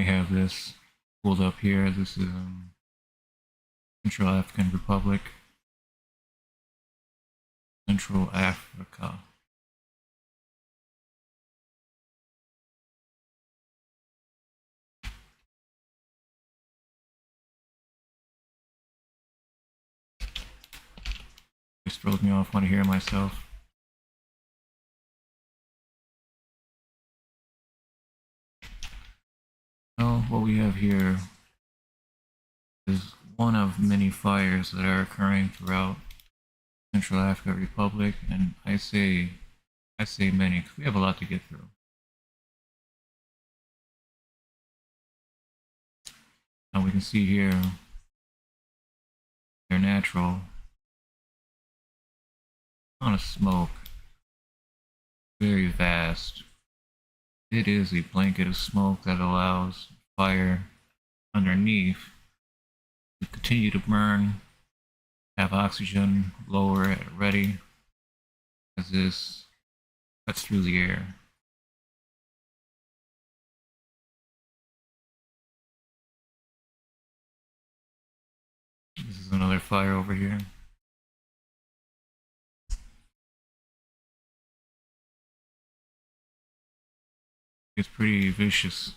have this pulled up here. This is Central African Republic. Central Africa. Just throws me off when I hear myself. Well, what we have here is one of many fires that are occurring throughout Central African Republic, and I say many because we have a lot to get through. Now we can see here they're natural amount of smoke, very vast. It is a blanket of smoke that allows fire underneath to continue to burn, have oxygen lower at ready as this cuts through the air. This is another fire over here. It's pretty vicious.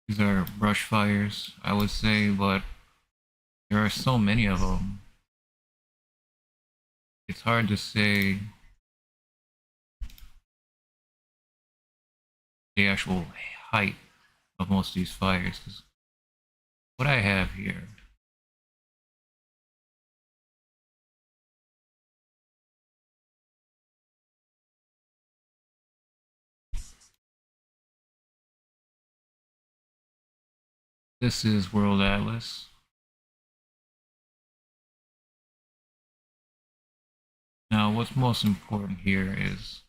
These are brush fires, I would say, but there are so many of them. It's hard to say the actual height of most of these fires. 'Cause what I have here this is World Atlas. Now, what's most important here is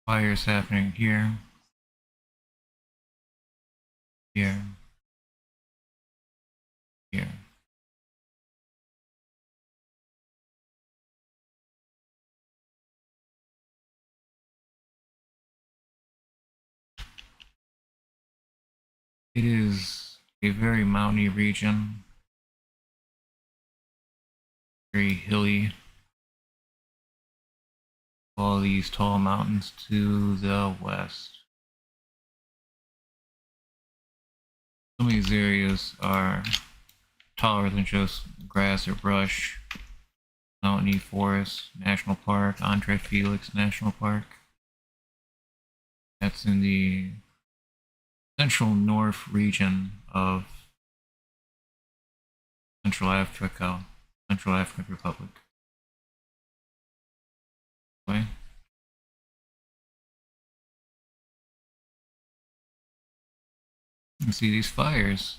fires happening here, here, here. It is a very mountainy region, very hilly. All these tall mountains to the west. Some of these areas are taller than just grass or brush. Mountainy Forest National Park, Andre Felix National Park. That's in the central north region of Central Africa, Central African Republic. Okay. You see these fires.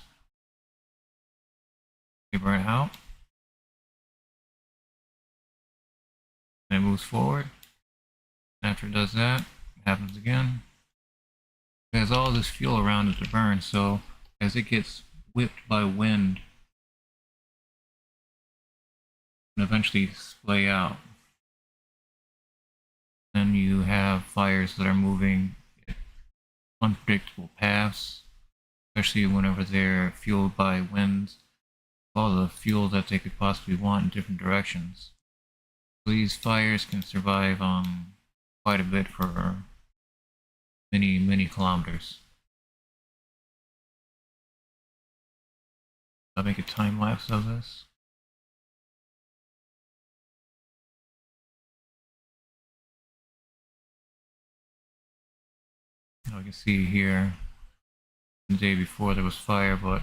They burn out. And it moves forward. After it does that, it happens again. It has all this fuel around it to burn, so as it gets whipped by wind, and eventually splay out, then you have fires that are moving at unpredictable paths, especially whenever they're fueled by winds, all the fuel that they could possibly want in different directions. So these fires can survive quite a bit for many kilometers. I'll make a time lapse of this. Now we can see here the day before there was fire, but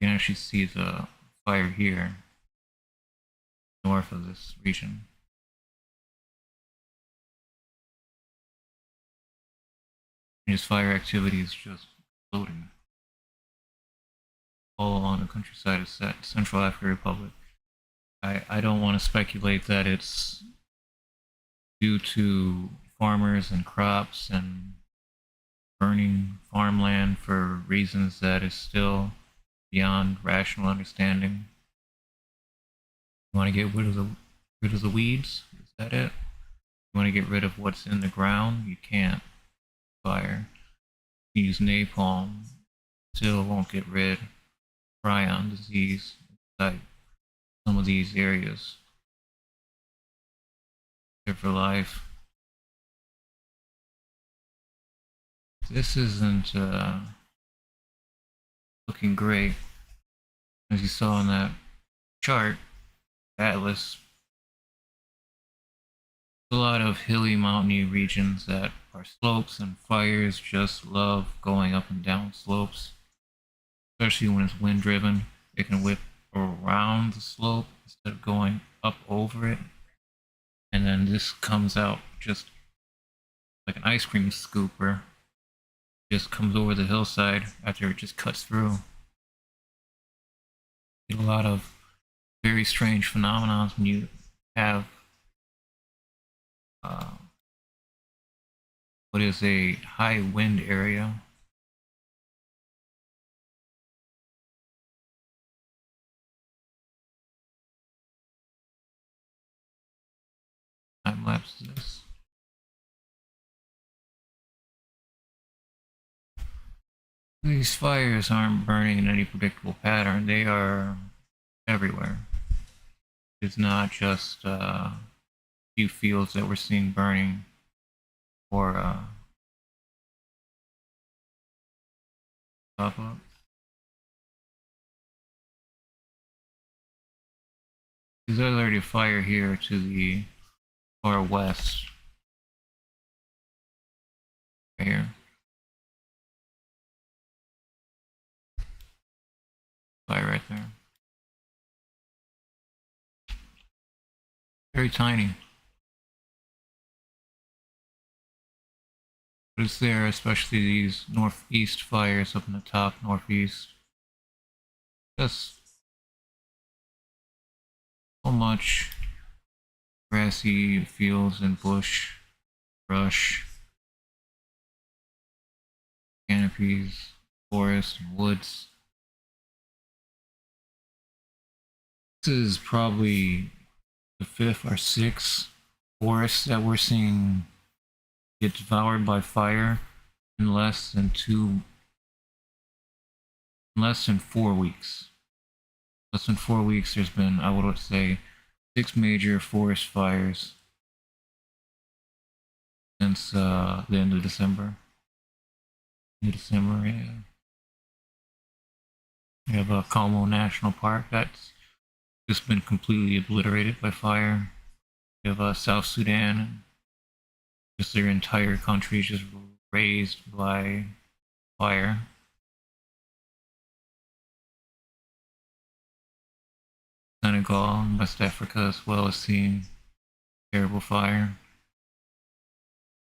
you can actually see the fire here north of this region. And this fire activity is just exploding all along the countryside of Central African Republic. I don't want to speculate that it's due to farmers and crops and burning farmland for reasons that is still beyond rational understanding. You want to get rid of the weeds? Is that it? You want to get rid of what's in the ground? You can't. Fire. You use napalm. Still won't get rid of prion disease inside some of these areas. Here for life. This isn't looking great. As you saw in that chart, atlas, a lot of hilly mountainy regions that are slopes, and fires just love going up and down slopes, especially when it's wind driven. It can whip around the slope instead of going up over it, and then this comes out just like an ice cream scooper, just comes over the hillside after it just cuts through. You get a lot of very strange phenomena when you have uh, what is a high wind area. Time lapse this. These fires aren't burning in any predictable pattern. They are everywhere. It's not just a few fields that we're seeing burning or pop up. There's already a fire here to the far west. Right here. Fire right there. Very tiny. But it's there, especially these northeast fires up in the top northeast. Just so much grassy fields and bush, brush, canopies, forests, and woods. This is probably the fifth or sixth forest that we're seeing get devoured by fire in less than 4 weeks. Less than 4 weeks, there's been, I would say, 6 major forest fires since the end of December. Mid-December, yeah. We have Como National Park that's just been completely obliterated by fire. We have South Sudan, just their entire country just razed by fire. Senegal and West Africa as well as seeing terrible fire.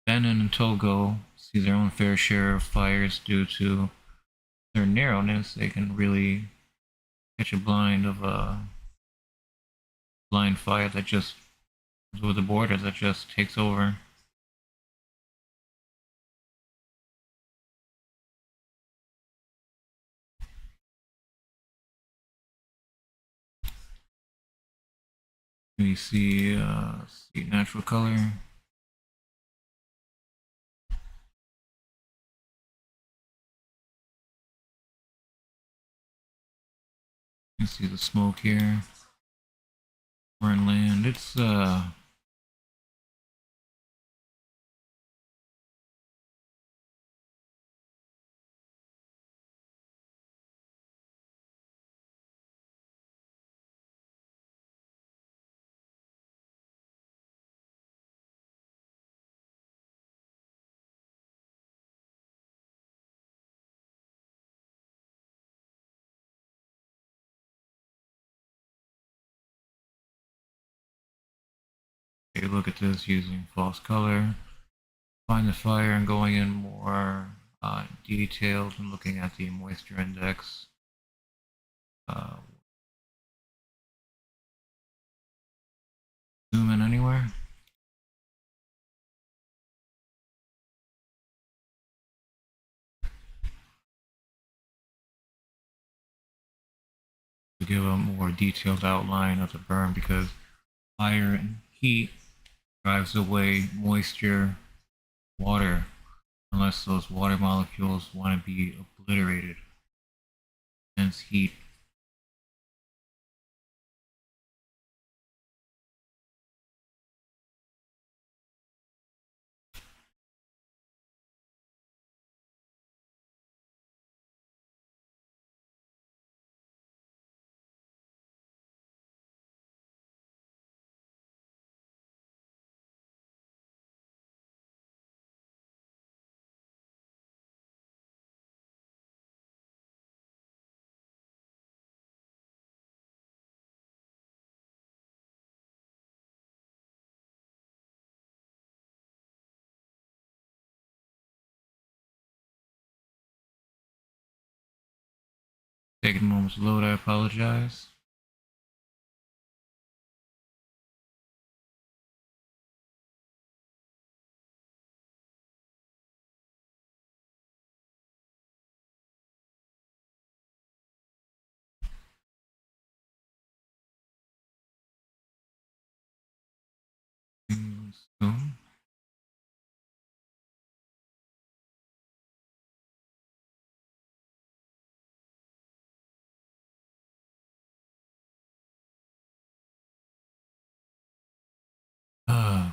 Benin and Togo see their own fair share of fires due to their narrowness. They can really catch a blind of a blind fire that just comes over the border, that just takes over. We see natural color. You see the smoke here. We're in land. It's take a look at this using false color. Find the fire and going in more detailed and looking at the moisture index. Zoom in anywhere. to give a more detailed outline of the burn, because fire and heat drives away moisture, water, unless those water molecules want to be obliterated. Hence heat. Taking a moment to load, I apologize. Soon. Uh,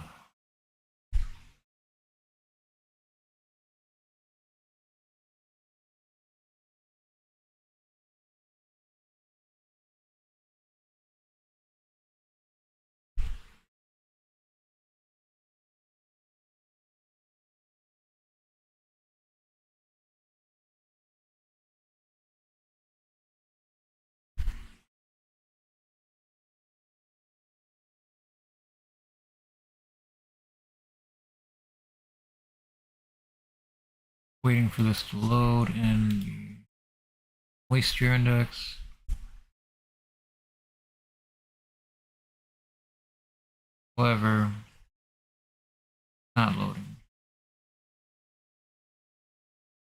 Waiting for this to load and the moisture index. However, not loading.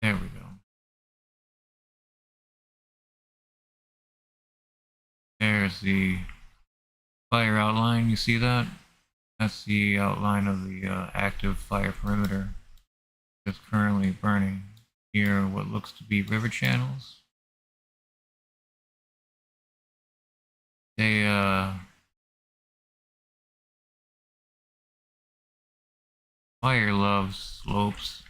There we go. There's the fire outline. You see that? That's the outline of the active fire perimeter that's currently burning near what looks to be river channels. They fire loves slopes,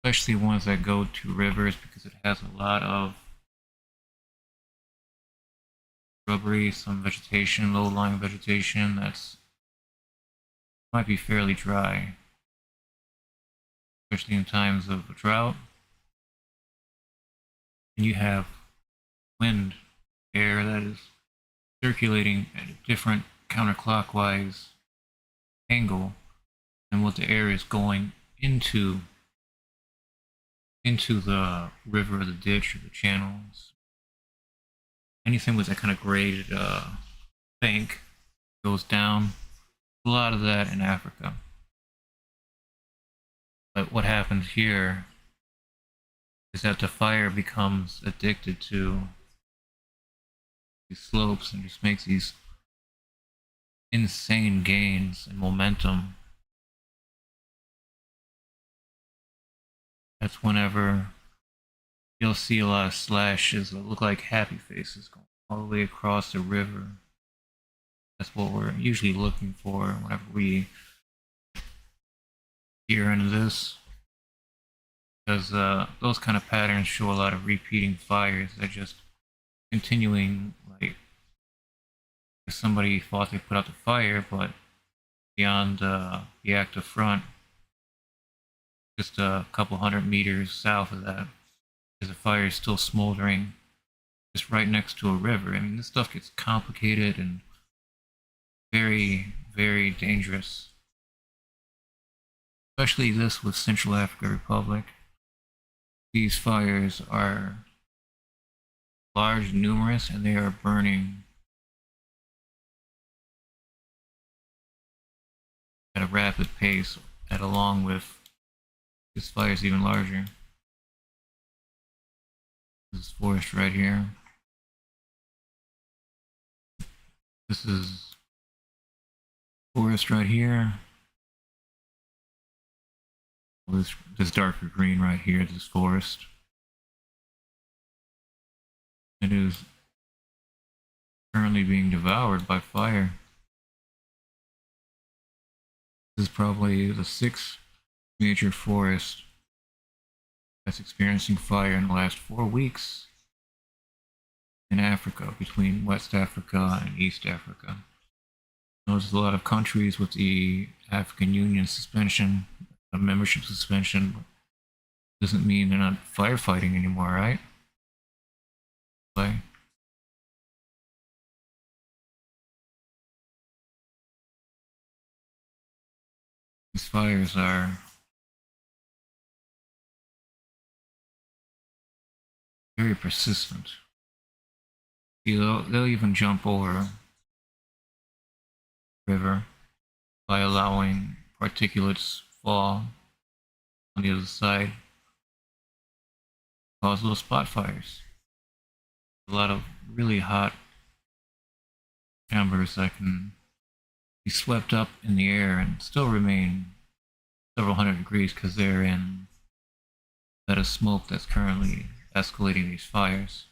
especially ones that go to rivers, because it has a lot of shrubbery, some vegetation, low-lying vegetation that's might be fairly dry, especially in times of a drought. And you have wind, air that is circulating at a different counterclockwise angle than what the air is going into the river or the ditch or the channels. Anything with that kind of graded bank goes down. A lot of that in Africa. But what happens here is that the fire becomes addicted to these slopes and just makes these insane gains in momentum. That's whenever you'll see a lot of slashes that look like happy faces going all the way across the river. That's what we're usually looking for whenever we peer into this, because those kind of patterns show a lot of repeating fires that just continuing, like if somebody thought they put out the fire, but beyond the active front, just a couple 100 meters south of that, is a fire still smoldering just right next to a river. I mean, this stuff gets complicated and very, very dangerous. Especially this with Central Africa Republic. These fires are large, numerous, and they are burning at a rapid pace, and along with this fire is even larger. This forest right here. This is forest right here. This darker green right here, this forest. It is currently being devoured by fire. This is probably the 6th major forest that's experiencing fire in the last 4 weeks in Africa, between West Africa and East Africa. There's a lot of countries with the African Union suspension, a membership suspension. Doesn't mean they're not firefighting anymore, right? But these fires are very persistent. They'll even jump over the river by allowing particulates fall on the other side, cause little spot fires. A lot of really hot embers that can be swept up in the air and still remain several hundred degrees because they're in that of smoke that's currently escalating these fires.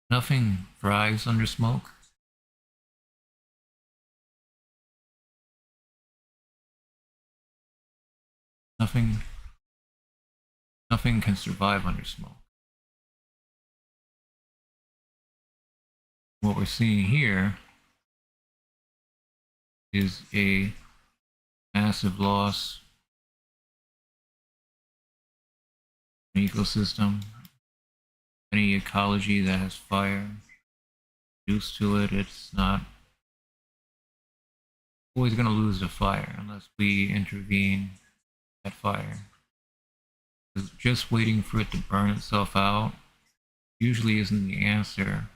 Nothing thrives under smoke. Nothing can survive under smoke. What we're seeing here is a massive loss in ecosystem. Any ecology that has fire used to it, it's not always going to lose the fire unless we intervene at fire. Just waiting for it to burn itself out usually isn't the answer,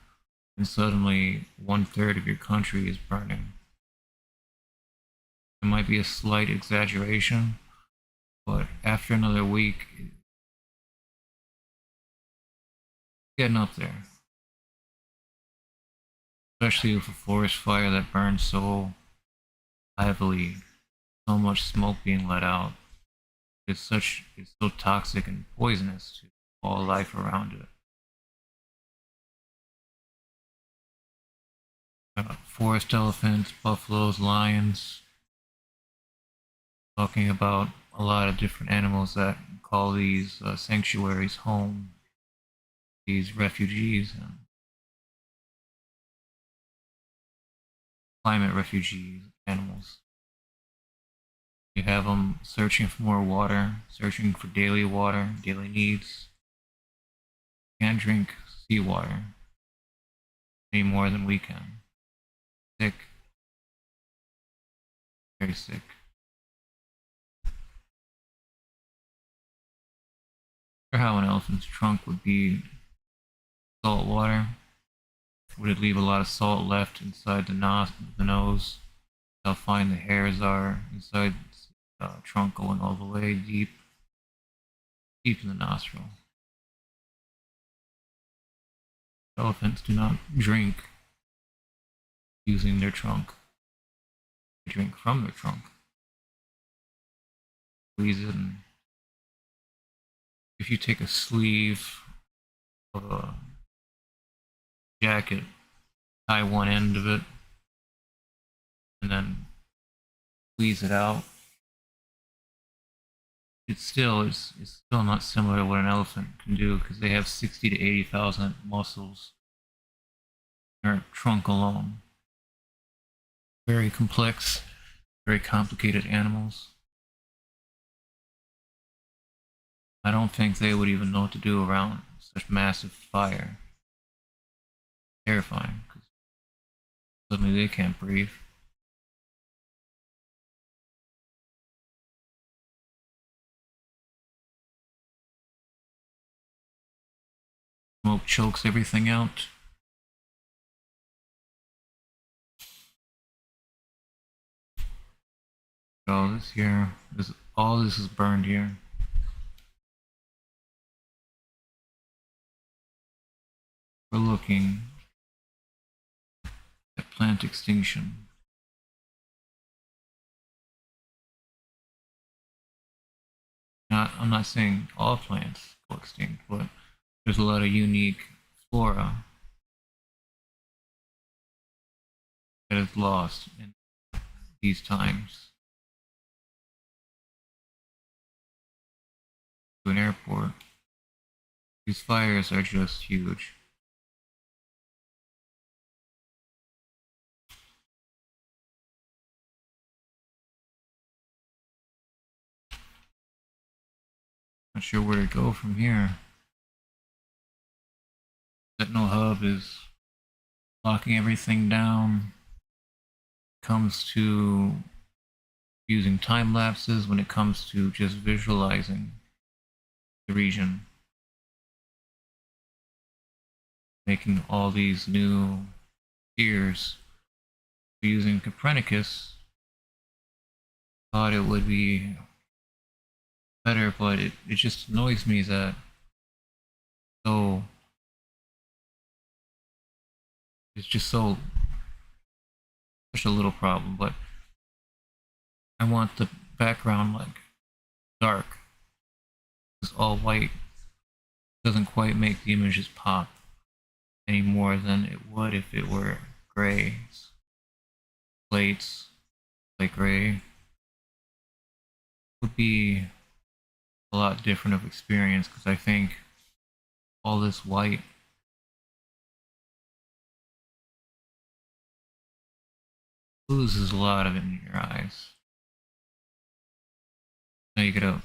and suddenly 1/3 of your country is burning. It might be a slight exaggeration, but after another week, it's getting up there. Especially with a forest fire that burns so heavily, so much smoke being let out. It's so toxic and poisonous to all life around it. Forest elephants, buffaloes, lions. Talking about a lot of different animals that call these sanctuaries home. These refugees, climate refugees, animals. You have them searching for more water, searching for daily water, daily needs. Can't drink seawater any more than we can. Sick. Very sick. Or how an elephant's trunk would be salt water. Would it leave a lot of salt left inside the nose? How fine the hairs are inside the trunk going all the way deep in the nostril. Elephants do not drink using their trunk. They drink from their trunk. Squeeze it, and if you take a sleeve of a jacket, tie one end of it, and then squeeze it out, it's still not similar to what an elephant can do because they have 60 to 80,000 muscles in their trunk alone. Very complex, very complicated animals. I don't think they would even know what to do around such massive fire. Terrifying, because suddenly they can't breathe. Smoke chokes everything out. All this here, all this is burned here. We're looking plant extinction. I'm not saying all plants go extinct, but there's a lot of unique flora that is lost in these times. To an airport, these fires are just huge. Not sure where to go from here. Sentinel Hub is locking everything down. Comes to using time lapses when it comes to just visualizing the region, making all these new spheres. Using Copernicus, thought it would be better, but it just annoys me that so it's just so such a little problem. But I want the background like dark. It's all white. Doesn't quite make the images pop any more than it would if it were gray. Plates, like gray, would be a lot different of experience because I think all this white loses a lot of it in your eyes. Now you gotta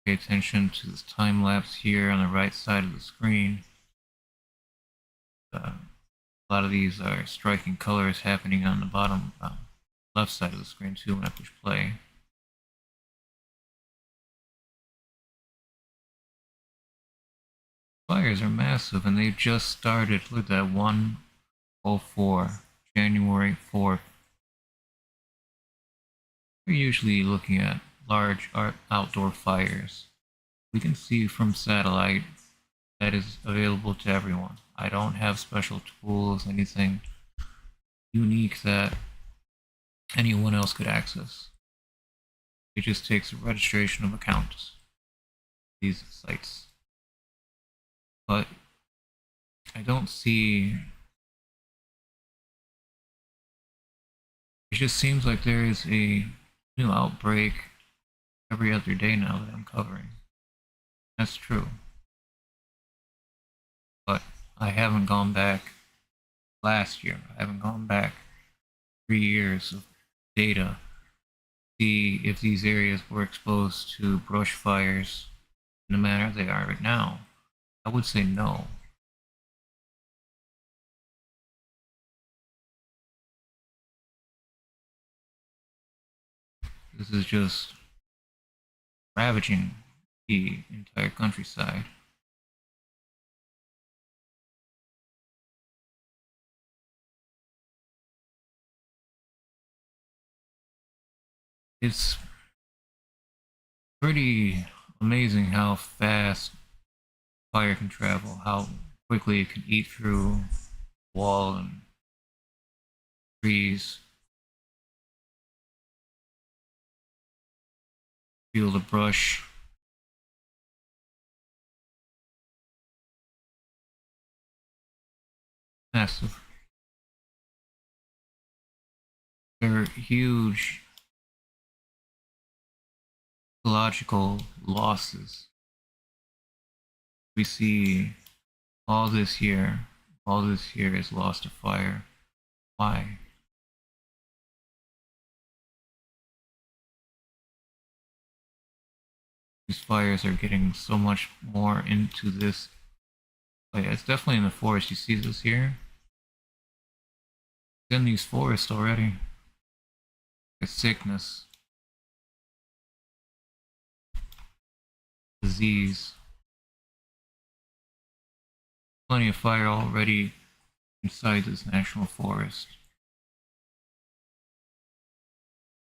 pay attention to this time lapse here on the right side of the screen. A lot of these are striking colors happening on the bottom left side of the screen too when I push play. Fires are massive and they've just started. Look at that, 104, January 4th. We're usually looking at large outdoor fires. We can see from satellite that is available to everyone. I don't have special tools, anything unique that anyone else could access. It just takes a registration of accounts. These sites. But I don't see. It just seems like there is a new outbreak every other day now that I'm covering. That's true. But I haven't gone back last year. I haven't gone back 3 years of data to see if these areas were exposed to brush fires in the manner they are right now. I would say no. This is just ravaging the entire countryside. It's pretty amazing how fast fire can travel, how quickly it can eat through wall and trees. Feel the brush. Massive. They're huge ecological losses. We see all this here is lost to fire. Why? These fires are getting so much more into this. Oh yeah, it's definitely in the forest. You see this here? It's in these forests already. It's sickness, disease. Plenty of fire already inside this national forest.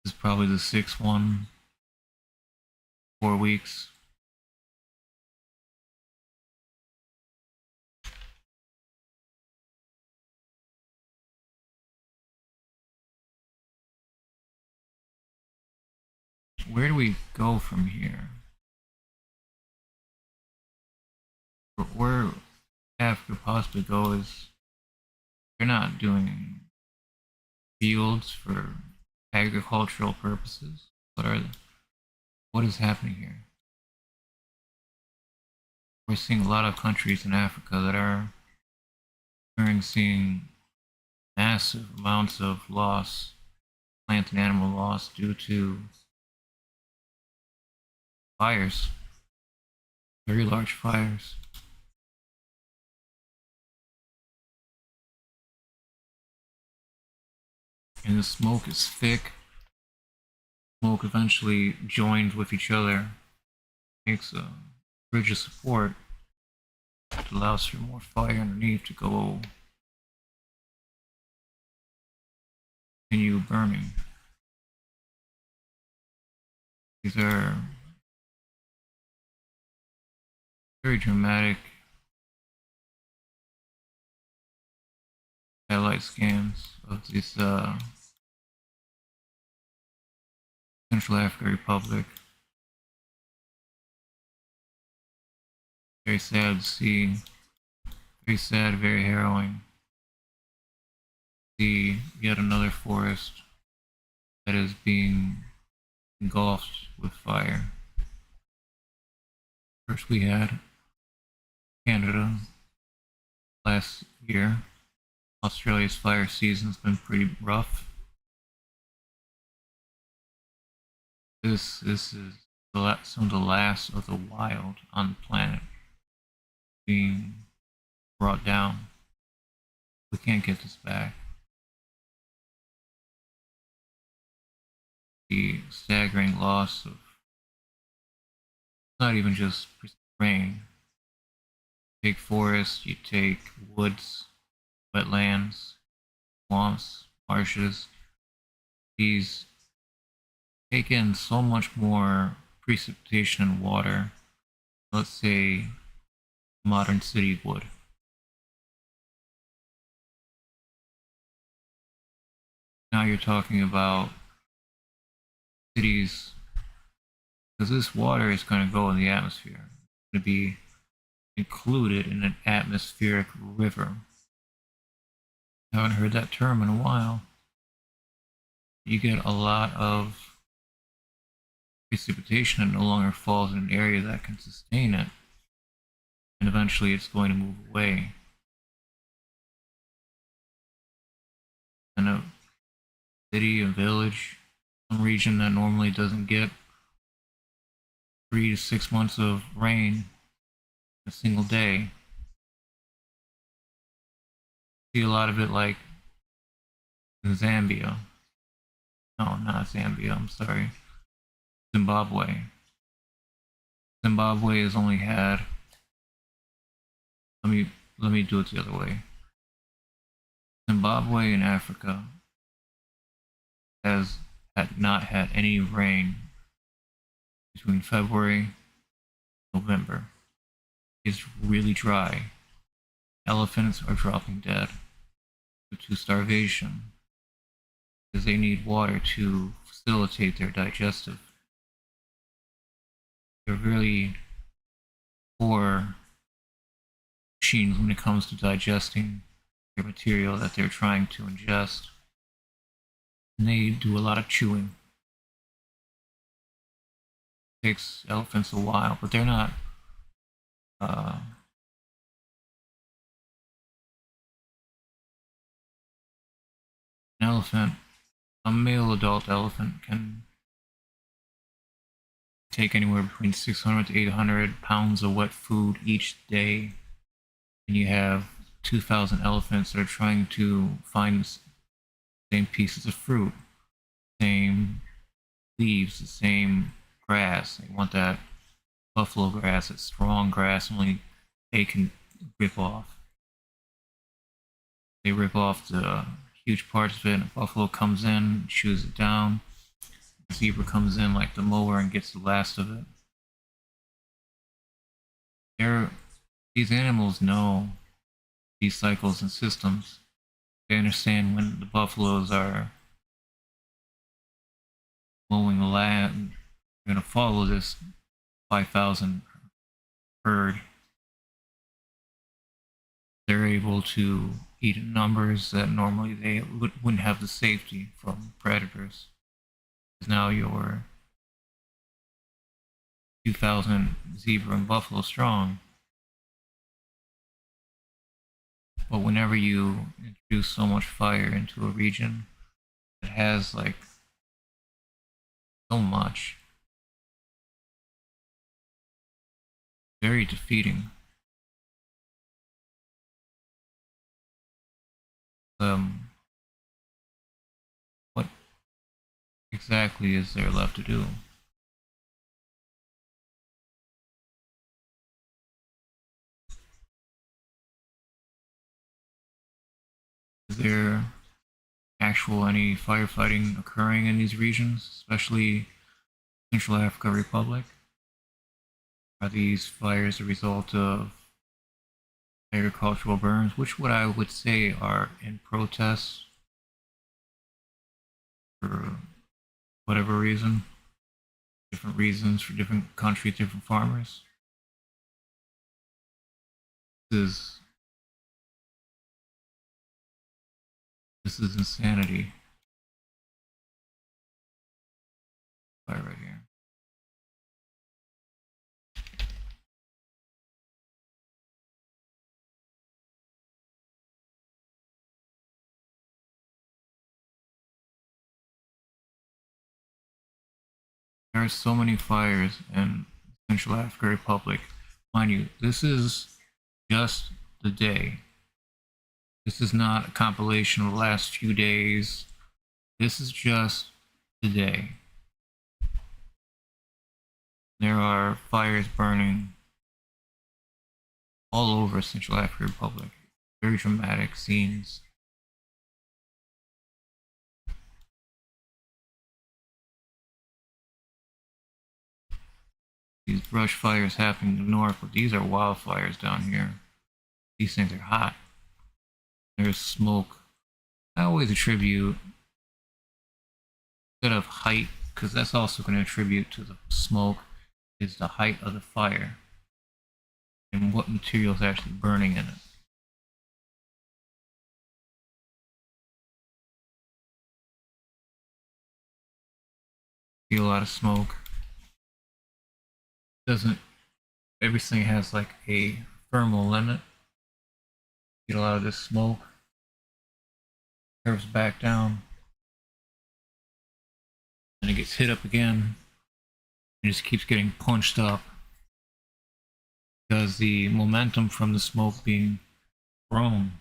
This is probably the sixth one. 4 weeks. where do we go from here? Where Africa possibly go is they're not doing fields for agricultural purposes. What is happening here? We're seeing a lot of countries in Africa that are experiencing massive amounts of loss, plant and animal loss due to fires, very large fires. And the smoke is thick. Smoke eventually joined with each other makes a bridge of support that allows for more fire underneath to go continue burning. These are very dramatic satellite scans of this Central African Republic. Very sad to see. Very sad, very harrowing. See yet another forest that is being engulfed with fire. First we had Canada last year. Australia's fire season's been pretty rough. This is some of the last of the wild on the planet being brought down. We can't get this back. The staggering loss of not even just rain. You take forests, you take woods, wetlands, swamps, marshes. These take in so much more precipitation and water, let's say, a modern city would. Now you're talking about cities, because this water is going to go in the atmosphere. It's going to be included in an atmospheric river. I haven't heard that term in a while. You get a lot of precipitation that no longer falls in an area that can sustain it, and eventually it's going to move away. And a city, a village, some region that normally doesn't get 3 to 6 months of rain a single day. See a lot of it like in Zambia. No, not Zambia, I'm sorry. Zimbabwe. Zimbabwe has only had, let me do it the other way. Zimbabwe in Africa has not had any rain between February and November. It's really dry. Elephants are dropping dead due to starvation because they need water to facilitate their digestive. They're really poor machines when it comes to digesting their material that they're trying to ingest. And they do a lot of chewing. It takes elephants a while, but they're not an elephant, a male adult elephant can take anywhere between 600 to 800 pounds of wet food each day. And you have 2,000 elephants that are trying to find the same pieces of fruit, same leaves, the same grass. They want that buffalo grass, that strong grass only they can rip off. They rip off the huge parts of it, and a buffalo comes in, chews it down. The zebra comes in like the mower and gets the last of it. These animals know these cycles and systems. They understand when the buffaloes are mowing the land You're going to follow this 5,000 herd. They're able to eat in numbers that normally they wouldn't have the safety from predators. Because now you're 2,000 zebra and buffalo strong. But whenever you introduce so much fire into a region that has like so much, very defeating. What exactly is there left to do? Is there actual any firefighting occurring in these regions, especially Central Africa Republic? Are these fires a result of agricultural burns, which what I would say are in protest for whatever reason, different reasons for different countries, different farmers? This is this is insanity. Fire right here. There are so many fires in Central African Republic. Mind you, this is just the day. This is not a compilation of the last few days. This is just the day. There are fires burning all over Central African Republic. Very dramatic scenes. These brush fires happening in the north, but these are wildfires down here. These things are hot. There's smoke. I always attribute, instead of height, because that's also going to attribute to the smoke, is the height of the fire and what material is actually burning in it. See a lot of smoke. Doesn't everything has like a thermal limit? Get a lot of this smoke, curves back down, and it gets hit up again. It just keeps getting punched up because the momentum from the smoke being thrown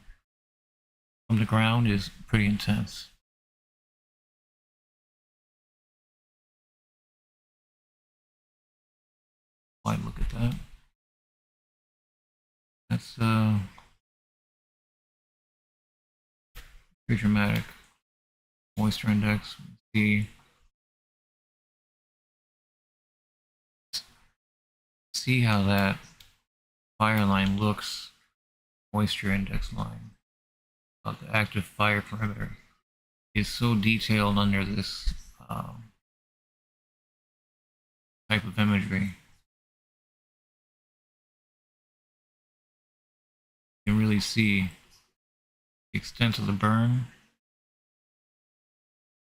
from the ground is pretty intense. Why look at that? That's pretty dramatic. Moisture index. See how that fire line looks. Moisture index line. The active fire perimeter is so detailed under this type of imagery. You can really see the extent of the burn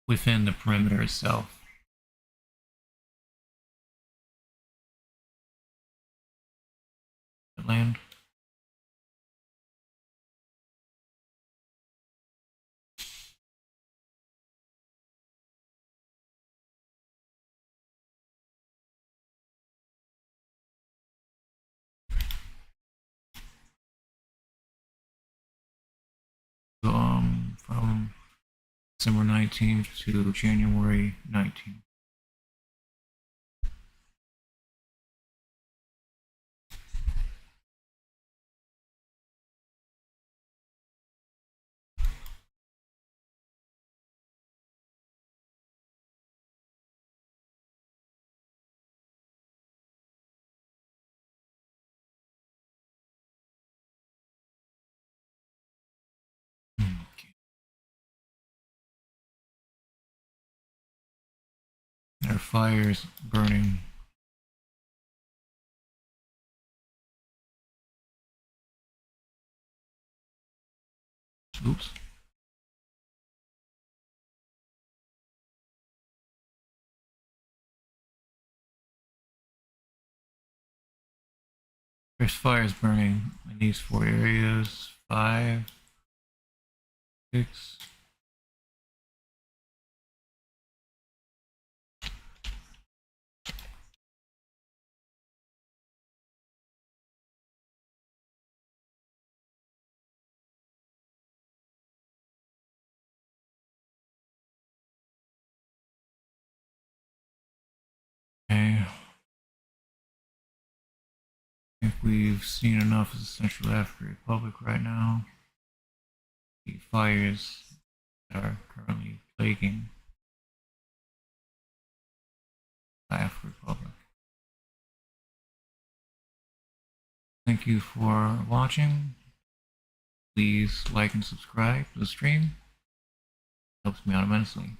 within the perimeter itself. Land. So, from December 19th to January 19th. Okay. fires burning. Oops. There's fires burning in these 4 areas. 5, 6. Okay. I think we've seen enough of the Central African Republic right now. The fires that are currently plaguing the African Republic. Thank you for watching. Please like and subscribe to the stream. It helps me out immensely.